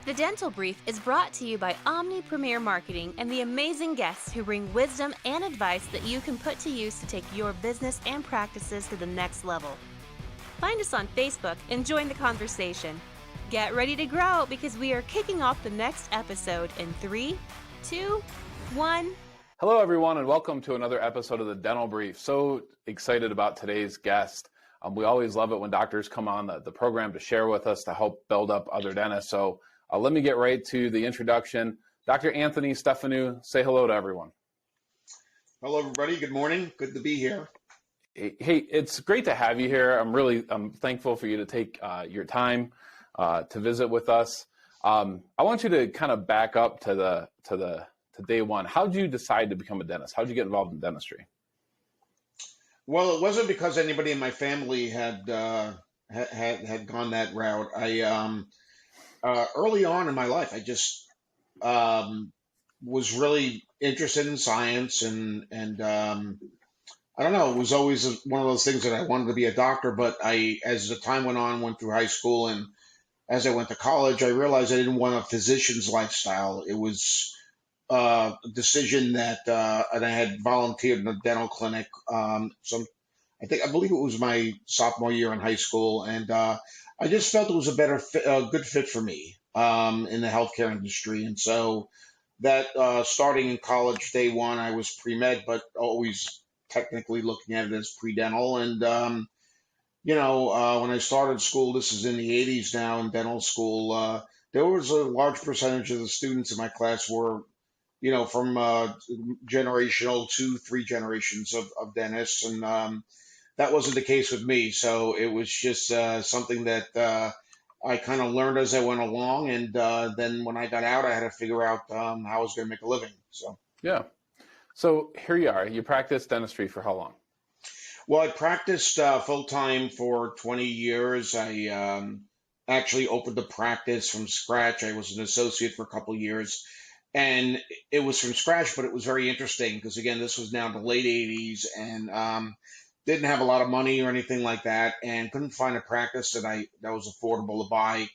The Dental Brief is brought to you by Omni Premier Marketing and the amazing guests who bring wisdom and advice that you can put to use to take your business and practices to the next level. Find us on Facebook and join the conversation. Get ready to grow because we are kicking off the next episode in 3, 2, 1. Hello, everyone, and welcome to another episode of the Dental Brief. So excited about today's guest. We always love it when doctors come on the program to share with us to help build up other dentists. So let me get right to the introduction. Dr. Anthony Stefanou, say hello to everyone. Hello, everybody. Good morning. Good to be here. Hey, it's great to have you here. I'm thankful for you to take your time to visit with us. I want you to kind of back up to day one. How did you decide to become a dentist? How did you get involved in dentistry? Well, it wasn't because anybody in my family had gone that route. Early on in my life, I just was really interested in science, and I don't know, it was always one of those things that I wanted to be a doctor. But as the time went on, went through high school, and as I went to college, I realized I didn't want a physician's lifestyle. It was a decision that, and I had volunteered in a dental clinic. I believe it was my sophomore year in high school, and I just felt it was a good fit for me in the healthcare industry. And so that starting in college, day one, I was pre-med, but always technically looking at it as pre-dental. And, when I started school, this is in the 80s now in dental school, there was a large percentage of the students in my class were, from generational 2-3 generations of dentists. And that wasn't the case with me. So it was just something that I kind of learned as I went along. And then when I got out, I had to figure out how I was going to make a living. Yeah. So here you are. You practiced dentistry for how long? Well, I practiced full-time for 20 years. I actually opened the practice from scratch. I was an associate for a couple of years. And it was from scratch, but it was very interesting because, again, this was now in the late 80s, and didn't have a lot of money or anything like that, and couldn't find a practice that was affordable to buy.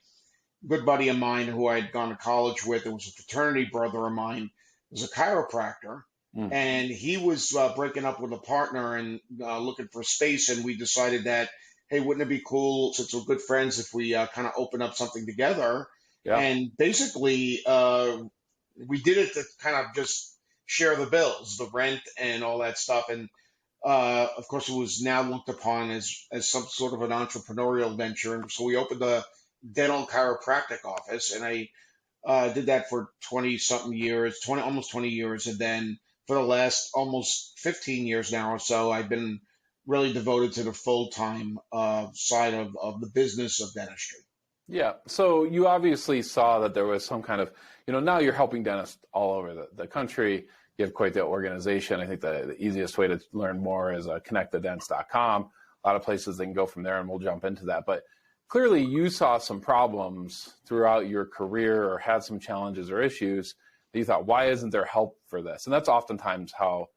A good buddy of mine who I had gone to college with, it was a fraternity brother of mine, was a chiropractor, and he was breaking up with a partner and looking for space, and we decided that, hey, wouldn't it be cool, since we're good friends, if we kind of open up something together? Yeah. And basically, we did it to kind of just share the bills, the rent and all that stuff. And of course, it was now looked upon as some sort of an entrepreneurial venture. And so we opened a dental chiropractic office, and I did that for 20-something years, almost 20 years. And then for the last almost 15 years now or so, I've been really devoted to the full-time side of the business of dentistry. Yeah. So you obviously saw that there was some kind of, now you're helping dentists all over the country. You have quite the organization. I think the easiest way to learn more is connecttedents.com. A lot of places they can go from there, and we'll jump into that. But clearly you saw some problems throughout your career or had some challenges or issues that you thought, why isn't there help for this? And that's oftentimes how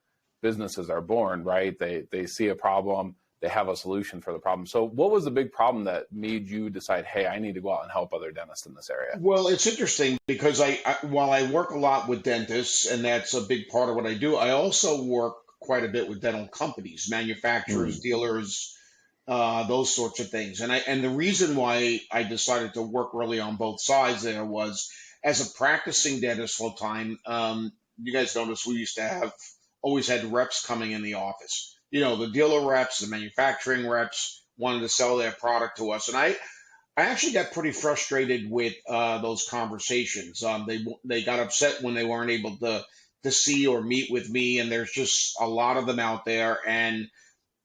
businesses are born, right? They see a problem, they have a solution for the problem. So what was the big problem that made you decide, hey, I need to go out and help other dentists in this area? Well, it's interesting because while I work a lot with dentists, and that's a big part of what I do, I also work quite a bit with dental companies, manufacturers, dealers, those sorts of things. And the reason why I decided to work really on both sides there was, as a practicing dentist full time, you guys notice we used to always had reps coming in the office. The dealer reps, the manufacturing reps wanted to sell their product to us. And I actually got pretty frustrated with those conversations. They got upset when they weren't able to see or meet with me. And there's just a lot of them out there. And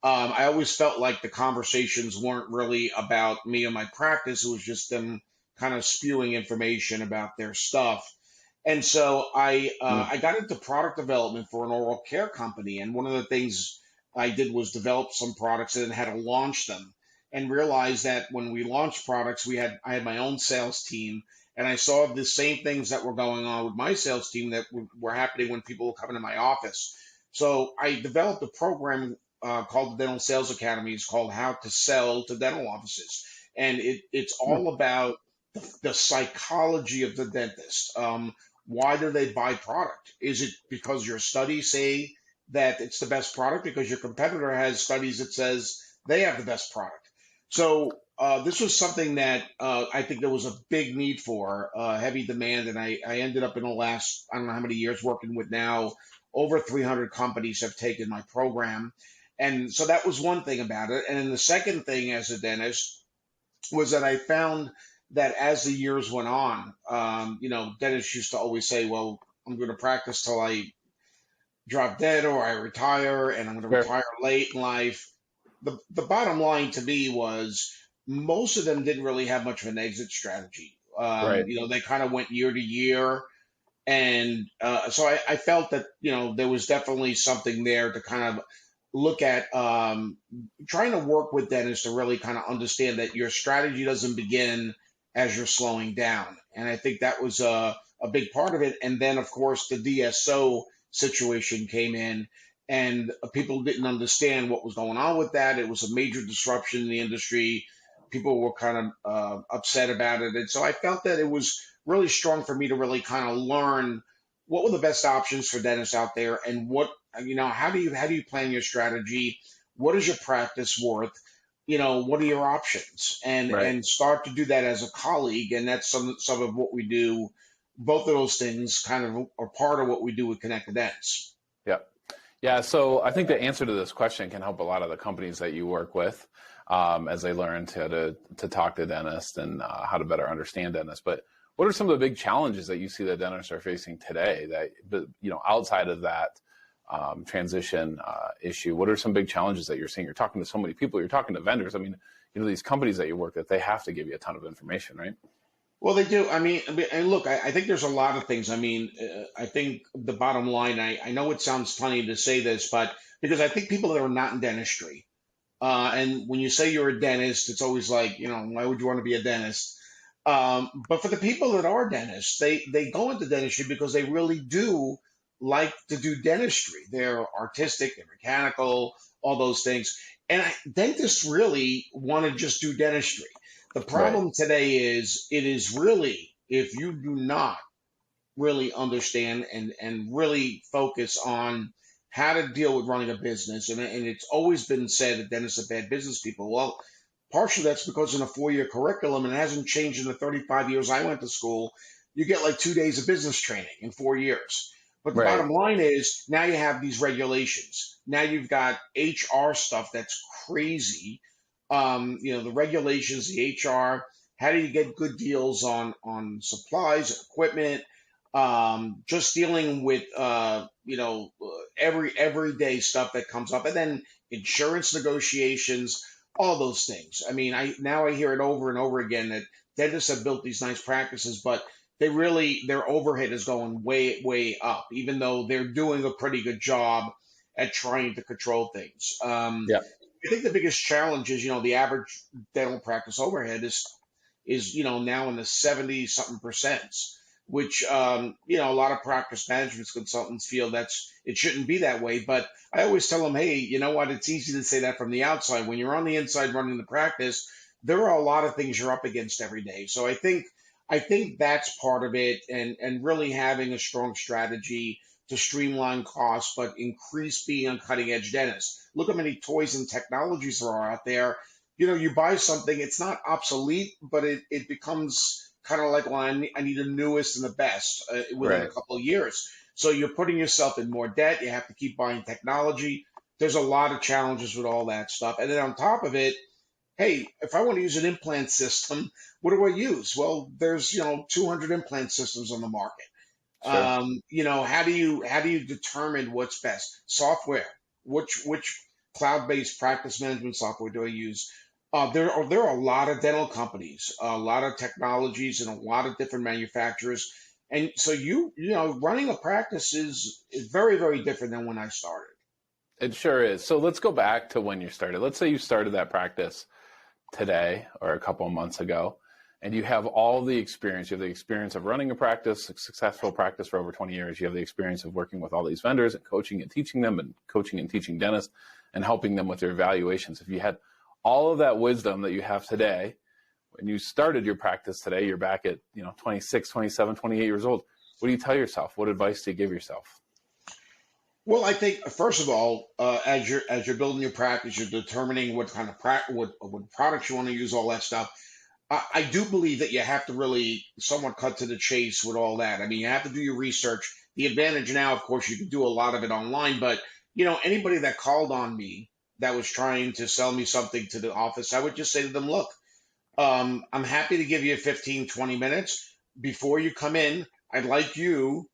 I always felt like the conversations weren't really about me and my practice. It was just them kind of spewing information about their stuff. And so I got into product development for an oral care company. And one of the things I did was develop some products and then had to launch them, and realized that when we launched products, I had my own sales team, and I saw the same things that were going on with my sales team that were happening when people were coming to my office. So I developed a program called the Dental Sales Academy. It's called How to Sell to Dental Offices. And it's all about the psychology of the dentist. Why do they buy product? Is it because your studies say that it's the best product because your competitor has studies that says they have the best product? So this was something that I think there was a big need for, heavy demand, and I ended up in the last, I don't know how many years working with now, over 300 companies have taken my program. And so that was one thing about it. And then the second thing as a dentist was that I found that as the years went on, dentists used to always say, well, I'm going to practice till I drop dead or I retire, and I'm going to Sure. retire late in life. The bottom line to me was most of them didn't really have much of an exit strategy. Right. They kind of went year to year. And so I felt that, there was definitely something there to kind of look at, trying to work with dentists to really kind of understand that your strategy doesn't begin as you're slowing down. And I think that was a big part of it. And then, of course, the DSO situation came in, and people didn't understand what was going on with that. It was a major disruption in the industry. People were kind of upset about it. And so I felt that it was really strong for me to really kind of learn what were the best options for dentists out there, and how do you plan your strategy? What is your practice worth? What are your options? And Right. and start to do that as a colleague. And that's some of what we do. Both of those things kind of are part of what we do with Connected Dents. Yeah. Yeah. So I think the answer to this question can help a lot of the companies that you work with, as they learn to talk to dentists and how to better understand dentists. But what are some of the big challenges that you see that dentists are facing today that, outside of that transition issue? What are some big challenges that you're seeing? You're talking to so many people, you're talking to vendors. I mean, these companies that you work with, they have to give you a ton of information, right? Well, they do. And look, I think there's a lot of things. I think the bottom line, I know it sounds funny to say this, but because I think people that are not in dentistry, and when you say you're a dentist, it's always like, why would you want to be a dentist? But for the people that are dentists, they go into dentistry because they really do like to do dentistry. They're artistic, they're mechanical, all those things. And dentists really want to just do dentistry. The Right. problem today is it is really, if you do not really understand and really focus on how to deal with running a business, and it's always been said that dentists are bad business people. Well, partially that's because in a 4-year curriculum, and it hasn't changed in the 35 years I went to school, you get like 2 days of business training in 4 years. But the Right. bottom line is now you have these regulations. Now you've got HR stuff that's crazy. The regulations, the HR, how do you get good deals on supplies, equipment, just dealing with everyday stuff that comes up, and then insurance negotiations, all those things. I hear it over and over again that dentists have built these nice practices, but their overhead is going way, way up, even though they're doing a pretty good job at trying to control things. Yeah. I think the biggest challenge is, the average dental practice overhead is now in the 70 something percent, which, a lot of practice management consultants feel it shouldn't be that way. But I always tell them, hey, you know what? It's easy to say that from the outside. When you're on the inside running the practice, there are a lot of things you're up against every day. So I think that's part of it, and really having a strong strategy to streamline costs, but increase being a cutting edge dentist. Look how many toys and technologies there are out there. You buy something, it's not obsolete, but it becomes kind of like, well, I need the newest and the best within a Right. couple of years. So you're putting yourself in more debt. You have to keep buying technology. There's a lot of challenges with all that stuff. And then on top of it, hey, if I want to use an implant system, what do I use? Well, there's 200 implant systems on the market. Sure. How do you determine what's best? Software. Which cloud-based practice management software do I use? There are a lot of dental companies, a lot of technologies, and a lot of different manufacturers. And so running a practice is very, very different than when I started. It sure is. So let's go back to when you started. Let's say you started that practice today or a couple of months ago, and you have all the experience. You have the experience of running a practice, a successful practice for over 20 years. You have the experience of working with all these vendors and coaching and teaching them, and coaching and teaching dentists and helping them with their evaluations. If you had all of that wisdom that you have today, when you started your practice today, you're back at 26, 27, 28 years old. What do you tell yourself? What advice do you give yourself? Well, I think first of all, as you're building your practice, you're determining what kind of what products you want to use, all that stuff. I do believe that you have to really somewhat cut to the chase with all that. I mean, you have to do your research. The advantage now, of course, you can do a lot of it online, but anybody that called on me that was trying to sell me something to the office, I would just say to them, look, I'm happy to give you 15, 20 minutes before you come in. I'd like you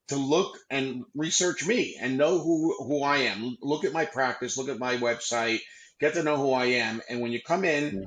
to look and research me and know who I am. Look at my practice, look at my website, get to know who I am. And when you come in,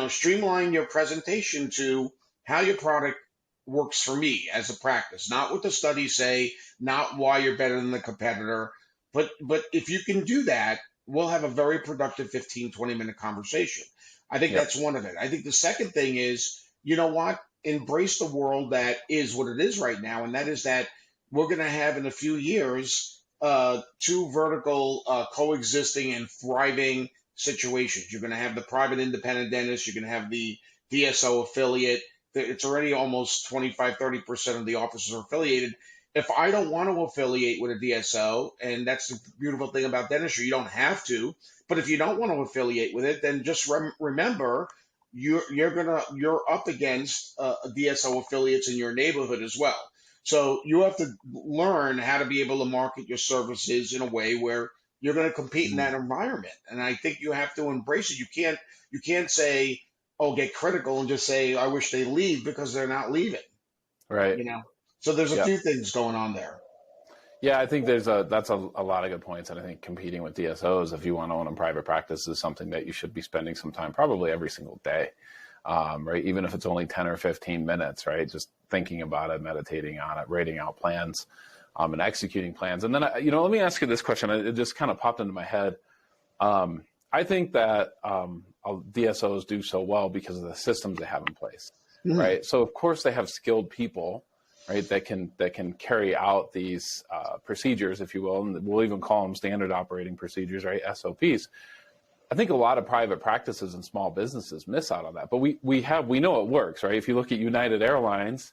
streamline your presentation to how your product works for me as a practice, not what the studies say, not why you're better than the competitor. But if you can do that, we'll have a very productive 15, 20-minute conversation. I think that's one of it. I think the second thing is, you know what? Embrace the world that is what it is right now. And that is that we're going to have in a few years, two vertical coexisting and thriving situations. You're going to have the private independent dentist. You're going to have the DSO affiliate. It's already almost 25, 30% of the offices are affiliated. If I don't want to affiliate with a DSO, and that's the beautiful thing about dentistry, you don't have to, but if you don't want to affiliate with it, then just remember you're up against DSO affiliates in your neighborhood as well. So you have to learn how to be able to market your services in a way where you're going to compete in that environment. And I think you have to embrace it. You can't say, oh, get critical and just say, I wish they leave, because they're not leaving. Right. So there's a few things going on there. Yeah, I think that's a lot of good points. And I think competing with DSOs, if you want to own a private practice, is something that you should be spending some time, probably every single day, right? Even if it's only 10 or 15 minutes, right? Just thinking about it, meditating on it, writing out plans, and executing plans. And then, let me ask you this question. It just kind of popped into my head. I think that DSOs do so well because of the systems they have in place, right? So of course they have skilled people, right, that can carry out these procedures, if you will, and we'll even call them standard operating procedures, right, SOPs. I think a lot of private practices and small businesses miss out on that, but we know it works, right? If you look at United Airlines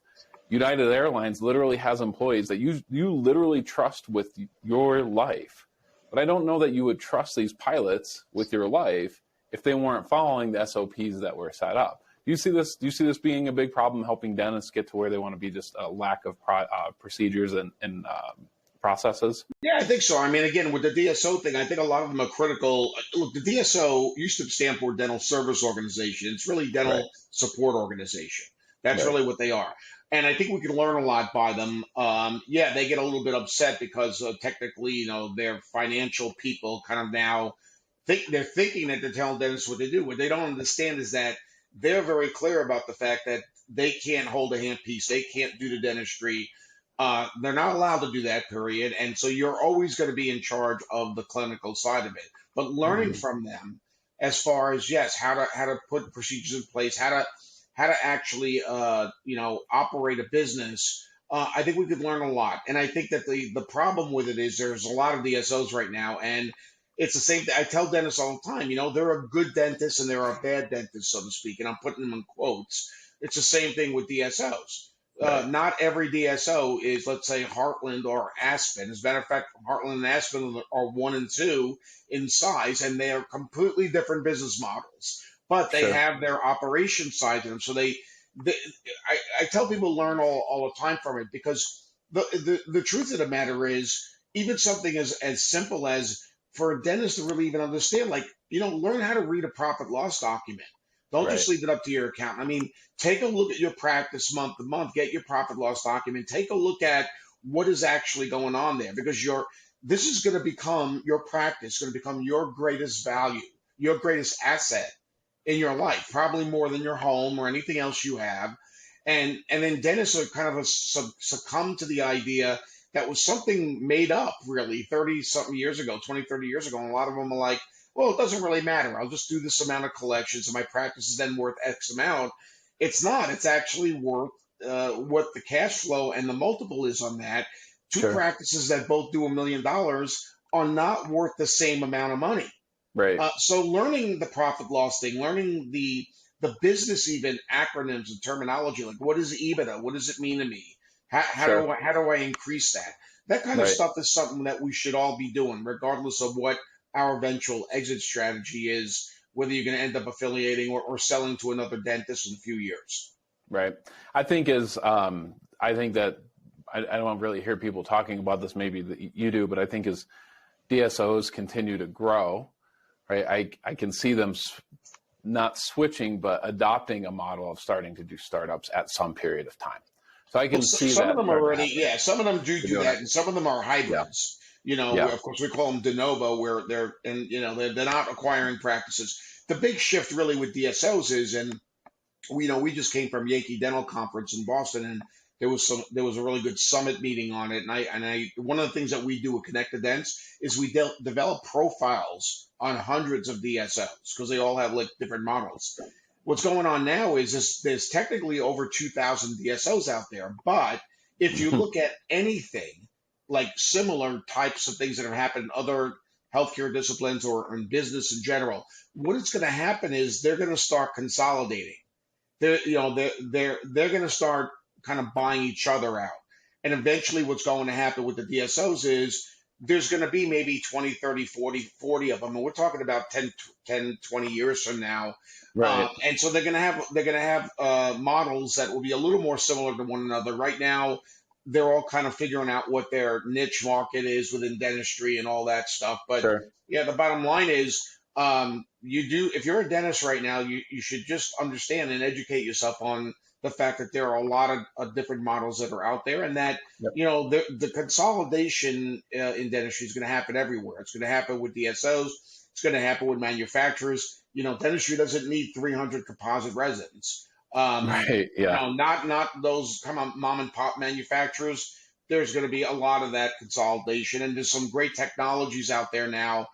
literally has employees that you literally trust with your life. But I don't know that you would trust these pilots with your life if they weren't following the SOPs that were set up. Do you see this being a big problem, helping dentists get to where they want to be, just a lack of procedures and processes? Yeah, I think so. I mean, again, with the DSO thing, I think a lot of them are critical. Look, the DSO used to stand for Dental Service Organization. It's really Dental Support Organization. That's really what they are. And I think we can learn a lot by them. They get a little bit upset because technically, their financial people kind of now they're thinking that they're telling dentists what they do. What they don't understand is that they're very clear about the fact that they can't hold a handpiece. They can't do the dentistry. They're not allowed to do that, period. And so you're always going to be in charge of the clinical side of it. But learning from them as far as, how to put procedures in place, how to actually, operate a business, I think we could learn a lot. And I think that the problem with it is there's a lot of DSOs right now, and it's the same thing. I tell dentists all the time, there are good dentists and there are bad dentists, so to speak, and I'm putting them in quotes. It's the same thing with DSOs. Not every DSO is, let's say, Heartland or Aspen. As a matter of fact, Heartland and Aspen are 1 and 2 in size, and they are completely different business models. But they have their operation side to them. So I tell people learn all the time from it, because the truth of the matter is, even something as simple as for a dentist to really even understand, learn how to read a profit loss document. Don't just leave it up to your accountant. I mean, take a look at your practice month to month, get your profit loss document, take a look at what is actually going on there, because this is going to become your practice, going to become your greatest value, your greatest asset in your life, probably more than your home or anything else you have. And then dentists are kind of succumb to the idea that was something made up really 30 years ago. And a lot of them are like, well, it doesn't really matter. I'll just do this amount of collections and my practice is then worth X amount. It's not. It's actually worth what the cash flow and the multiple is on that. Two practices that both do $1 million are not worth the same amount of money. Right. So learning the profit loss thing, learning the the business even acronyms and terminology, like what is EBITDA? What does it mean to me? Sure. How do I increase that? That kind of Right. stuff is something that we should all be doing, regardless of what our eventual exit strategy is, whether you're going to end up affiliating or selling to another dentist in a few years. Right. I think I think that I don't really hear people talking about this. Maybe that you do, but I think as DSOs continue to grow, right, I can see them not switching, but adopting a model of starting to do startups at some period of time. So I can see Some of that them starting to already, happen. yeah, some of them do They're do doing that, it. and some of them are Yeah. hybrids. Yeah. Of course, we call them de novo, where they're not acquiring practices. The big shift really with DSOs is, and we just came from Yankee Dental Conference in Boston, and there was a really good summit meeting on it. And I one of the things that we do with Connect the Dents is we develop profiles on hundreds of DSOs because they all have like different models. What's going on now is there's technically over 2,000 DSOs out there, but if you look at anything like similar types of things that have happened in other healthcare disciplines or in business in general, what it's going to happen is they're going to start consolidating. They're going to start kind of buying each other out. And eventually what's going to happen with the DSOs is there's going to be maybe 20, 30, 40 of them. And we're talking about 10, 20 years from now. Right. And so they're going to have models that will be a little more similar to one another. Right now, they're all kind of figuring out what their niche market is within dentistry and all that stuff. But Sure. yeah, the bottom line is, if you're a dentist right now, you should just understand and educate yourself on the fact that there are a lot of different models that are out there, and that Yep. the consolidation in dentistry is going to happen everywhere. It's going to happen with DSOs. It's going to happen with manufacturers. Dentistry doesn't need 300 composite residents. Right. Yeah. Not those come on mom and pop manufacturers. There's going to be a lot of that consolidation, and there's some great technologies out there now,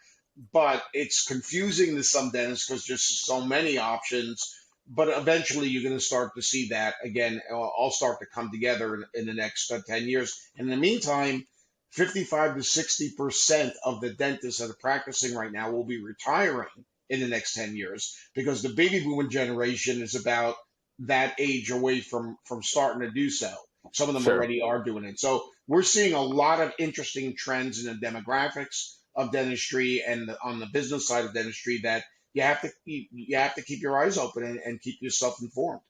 but it's confusing to some dentists because there's so many options. But eventually, you're going to start to see that again, all start to come together in the next 10 years. And in the meantime, 55 to 60% of the dentists that are practicing right now will be retiring in the next 10 years because the baby boomer generation is about that age away from starting to do so. Some of them Sure. already are doing it. So we're seeing a lot of interesting trends in the demographics of dentistry and on the business side of dentistry that you have to keep your eyes open and keep yourself informed.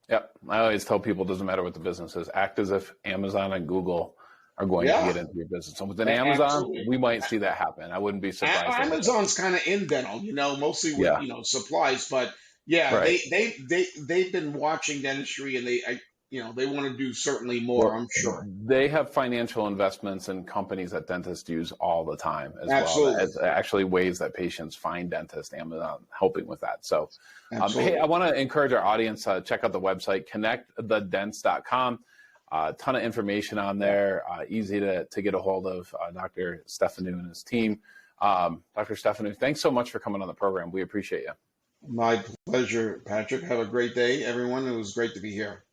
Yep. I always tell people it doesn't matter what the business is. Act as if Amazon and Google are going to Yeah, get into your business. So within Amazon, absolutely. we might see that happen. I wouldn't be surprised. Amazon's kind of in dental, mostly with Yeah. supplies, but yeah, Right. they've been watching dentistry and they want to do certainly more, Well, I'm sure. they have financial investments in companies that dentists use all the time as well. Absolutely, As actually ways that patients find dentists, Amazon helping with that. So, hey, absolutely. I want to encourage our audience to check out the website, connectthedents.com. A ton of information on there, easy to get a hold of Dr. Stefanou and his team. Dr. Stefanou, thanks so much for coming on the program. We appreciate you. My pleasure, Patrick. Have a great day, everyone. It was great to be here.